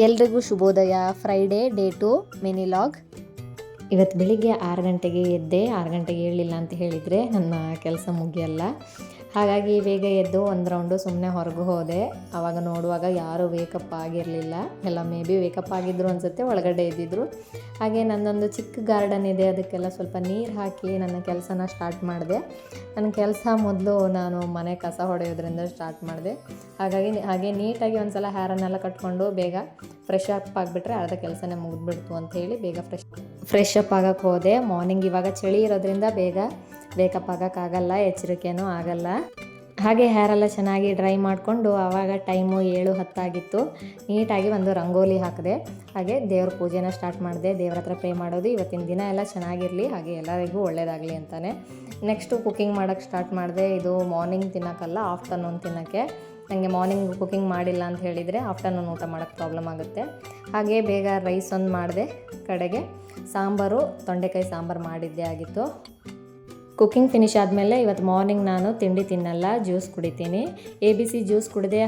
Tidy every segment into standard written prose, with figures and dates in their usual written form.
ಎಲ್ರಿಗೂ ಶುಭೋದಯ. Friday day 2 mini log. ಇವತ್ತು ಬೆಳಿಗ್ಗೆ 6 ಗಂಟೆಗೆ ಎದ್ದೆ. 6 ಗಂಟೆಗೆ ಏಳಲಿಲ್ಲ ಅಂತ ಹೇಳಿದರೆ ನನ್ನ ಕೆಲಸ ಮುಗಿಯಲ್ಲ. ಹಾಗಾಗಿ ಬೇಗ ಎದ್ದು ಒಂದು ರೌಂಡು ಸುಮ್ಮನೆ ಹೊರಗೆ ಹೋದೆ. ಆವಾಗ ನೋಡುವಾಗ ಯಾರೂ ವೇಕಪ್ ಆಗಿರಲಿಲ್ಲ. ಎಲ್ಲ ಮೇ ಬಿ ವೇಕಪ್ ಆಗಿದ್ದರು ಅನಿಸುತ್ತೆ, ಒಳಗಡೆ ಇದ್ದಿದ್ರು. ಹಾಗೆ ನನ್ನೊಂದು ಚಿಕ್ಕ ಗಾರ್ಡನ್ ಇದೆ, ಅದಕ್ಕೆಲ್ಲ ಸ್ವಲ್ಪ ನೀರು ಹಾಕಿ ನನ್ನ ಕೆಲಸನ ಸ್ಟಾರ್ಟ್ ಮಾಡಿದೆ. ನನ್ನ ಕೆಲಸ ಮೊದಲು ನಾನು ಮನೆ ಕಸ ಹೊಡೆಯೋದ್ರಿಂದ ಸ್ಟಾರ್ಟ್ ಮಾಡಿದೆ. ಹಾಗೆ ನೀಟಾಗಿ ಒಂದು ಸಲ ಹೇರನ್ನೆಲ್ಲ ಕಟ್ಕೊಂಡು ಬೇಗ ಫ್ರೆಶ್ ಅಪ್ ಆಗಿಬಿಟ್ರೆ ಅರ್ಧ ಕೆಲಸನೇ ಮುಗಿದ್ಬಿಡ್ತು ಅಂಥೇಳಿ ಬೇಗ ಫ್ರೆಶ್ ಅಪ್ ಆಗೋಕ್ಕೆ ಹೋದೆ. ಮಾರ್ನಿಂಗ್ ಇವಾಗ ಚಳಿ ಇರೋದ್ರಿಂದ ಬೇಗ ವೇಕಪ್ ಆಗೋಕ್ಕಾಗಲ್ಲ, ಎಚ್ಚರಿಕೆನೂ ಆಗಲ್ಲ. ಹಾಗೆ ಹೇರೆಲ್ಲ ಚೆನ್ನಾಗಿ ಡ್ರೈ ಮಾಡಿಕೊಂಡು ಆವಾಗ ಟೈಮು 7:10 ಆಗಿತ್ತು. ನೀಟಾಗಿ ಒಂದು ರಂಗೋಲಿ ಹಾಕಿದೆ. ಹಾಗೆ ದೇವ್ರ ಪೂಜೆನ ಸ್ಟಾರ್ಟ್ ಮಾಡಿದೆ. ದೇವ್ರ ಹತ್ರ ಪ್ರೇ ಮಾಡೋದು, ಇವತ್ತಿನ ದಿನ ಎಲ್ಲ ಚೆನ್ನಾಗಿರಲಿ, ಹಾಗೆ ಎಲ್ಲರಿಗೂ ಒಳ್ಳೆಯದಾಗಲಿ ಅಂತಲೇ. ನೆಕ್ಸ್ಟು ಕುಕ್ಕಿಂಗ್ ಮಾಡೋಕ್ಕೆ ಸ್ಟಾರ್ಟ್ ಮಾಡಿದೆ. ಇದು ಮಾರ್ನಿಂಗ್ ತಿನ್ನೋಕ್ಕಲ್ಲ, ಆಫ್ಟರ್ನೂನ್ ತಿನ್ನೋಕ್ಕೆ. ನನಗೆ ಮಾರ್ನಿಂಗ್ ಕುಕ್ಕಿಂಗ್ ಮಾಡಿಲ್ಲ ಅಂತ ಹೇಳಿದರೆ ಆಫ್ಟರ್ನೂನ್ ಊಟ ಮಾಡೋಕ್ಕೆ ಪ್ರಾಬ್ಲಮ್ ಆಗುತ್ತೆ. ಹಾಗೆ ಬೇಗ ರೈಸ್ ಒಂದು ಮಾಡಿದೆ. ಕಡೆಗೆ ಸಾಂಬಾರು, ತೊಂಡೆಕಾಯಿ ಸಾಂಬಾರು ಮಾಡಿದ್ದೇ ಆಗಿತ್ತು. ಕುಕ್ಕಿಂಗ್ ಫಿನಿಶ್ ಆದಮೇಲೆ ಇವತ್ತು ಮಾರ್ನಿಂಗ್ ನಾನು ತಿಂಡಿ ತಿನ್ನಲ್ಲ, ಜ್ಯೂಸ್ ಕುಡಿತೀನಿ. ABC ಜ್ಯೂಸ್ ಕುಡಿದೆ.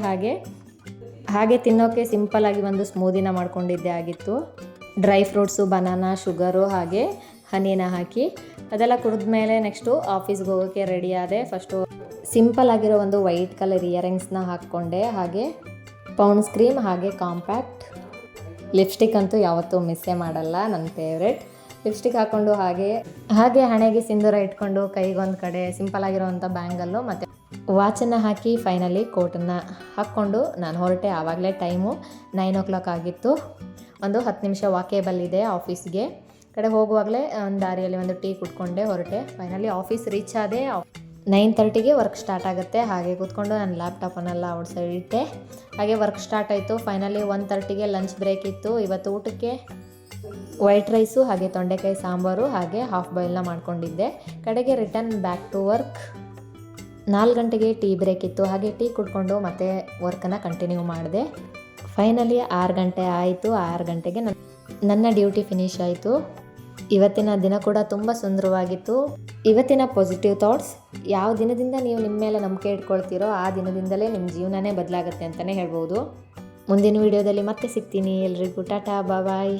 ಹಾಗೆ ತಿನ್ನೋಕ್ಕೆ ಸಿಂಪಲ್ಲಾಗಿ ಒಂದು ಸ್ಮೂದಿನ ಮಾಡ್ಕೊಂಡಿದ್ದೇ ಆಗಿತ್ತು. ಡ್ರೈ ಫ್ರೂಟ್ಸು, ಬನಾನಾ, ಶುಗರು ಹಾಗೆ ಹನಿನ ಹಾಕಿ ಅದೆಲ್ಲ ಕುಡಿದ್ಮೇಲೆ ನೆಕ್ಸ್ಟು ಆಫೀಸ್ಗೆ ಹೋಗೋಕ್ಕೆ ರೆಡಿ ಆದೆ. ಫಸ್ಟು ಸಿಂಪಲ್ ಆಗಿರೋ ಒಂದು ವೈಟ್ ಕಲರ್ ಇಯರಿಂಗ್ಸ್ನ ಹಾಕ್ಕೊಂಡೆ. ಹಾಗೆ ಪೌಂಡ್ಸ್ ಕ್ರೀಮ್ ಹಾಗೆ ಕಾಂಪ್ಯಾಕ್ಟ್ ಲಿಪ್ಸ್ಟಿಕ್ ಅಂತೂ ಯಾವತ್ತೂ ಮಿಸ್ಸೇ ಮಾಡಲ್ಲ, ನನ್ನ ಫೇವ್ರೆಟ್. ಲಿಪ್ಸ್ಟಿಕ್ ಹಾಕ್ಕೊಂಡು ಹಾಗೆ ಹಣೆಗೆ ಸಿಂಧೂರ ಇಟ್ಕೊಂಡು ಕೈಗೊಂದು ಕಡೆ ಸಿಂಪಲ್ ಆಗಿರೋವಂಥ ಬ್ಯಾಂಗಲ್ಲು ಮತ್ತು ವಾಚನ್ನು ಹಾಕಿ ಫೈನಲಿ ಕೋಟನ್ನು ಹಾಕ್ಕೊಂಡು ನಾನು ಹೊರಟೆ. ಆವಾಗಲೇ ಟೈಮು 9 o'clock ಆಗಿತ್ತು. ಒಂದು 10 ನಿಮಿಷ ವಾಕೇಬಲ್ ಇದೆ ಆಫೀಸ್ಗೆ. ಕಡೆ ಹೋಗುವಾಗಲೇ ಒಂದು ದಾರಿಯಲ್ಲಿ ಒಂದು ಟೀ ಕುಟ್ಕೊಂಡೆ ಹೊರಟೆ. ಫೈನಲಿ ಆಫೀಸ್ ರೀಚ್ ಆದೆ. 9:30ಗೆ ವರ್ಕ್ ಸ್ಟಾರ್ಟ್ ಆಗುತ್ತೆ. ಹಾಗೆ ಕೂತ್ಕೊಂಡು ನಾನು ಲ್ಯಾಪ್ಟಾಪನ್ನೆಲ್ಲ ಔಟ್ ಸೈಡ್ ಇಟ್ಟೆ. ಹಾಗೆ ವರ್ಕ್ ಸ್ಟಾರ್ಟ್ ಆಯಿತು. ಫೈನಲಿ 1:30ಗೆ ಲಂಚ್ ಬ್ರೇಕ್ ಇತ್ತು. ಇವತ್ತು ಊಟಕ್ಕೆ ವೈಟ್ ರೈಸು ಹಾಗೆ ತೊಂಡೆಕಾಯಿ ಸಾಂಬಾರು ಹಾಗೆ ಹಾಫ್ ಬಾಯ್ಲ್ನ ಮಾಡ್ಕೊಂಡಿದ್ದೆ. ಕಡೆಗೆ ರಿಟರ್ನ್ ಬ್ಯಾಕ್ ಟು ವರ್ಕ್. 4 ಗಂಟೆಗೆ ಟೀ ಬ್ರೇಕ್ ಇತ್ತು. ಹಾಗೆ ಟೀ ಕುಡ್ಕೊಂಡು ಮತ್ತೆ ವರ್ಕನ್ನು ಕಂಟಿನ್ಯೂ ಮಾಡಿದೆ. ಫೈನಲಿ 6 ಗಂಟೆ ಆಯಿತು. 6 ಗಂಟೆಗೆ ನನ್ನ ಡ್ಯೂಟಿ ಫಿನಿಶ್ ಆಯಿತು. ಇವತ್ತಿನ ದಿನ ಕೂಡ ತುಂಬ ಸುಂದರವಾಗಿತ್ತು. ಇವತ್ತಿನ ಪಾಸಿಟಿವ್ ಥಾಟ್ಸ್: ಯಾವ ದಿನದಿಂದ ನೀವು ನಿಮ್ಮ ಮೇಲೆ ನಂಬಿಕೆ ಇಟ್ಕೊಳ್ತೀರೋ ಆ ದಿನದಿಂದಲೇ ನಿಮ್ಮ ಜೀವನನೇ ಬದಲಾಗುತ್ತೆ ಅಂತಲೇ ಹೇಳ್ಬೋದು. ಮುಂದಿನ ವಿಡಿಯೋದಲ್ಲಿ ಮತ್ತೆ ಸಿಗ್ತೀನಿ. ಎಲ್ರಿಗೂ ಟಾಟಾ, ಬಾಯ್.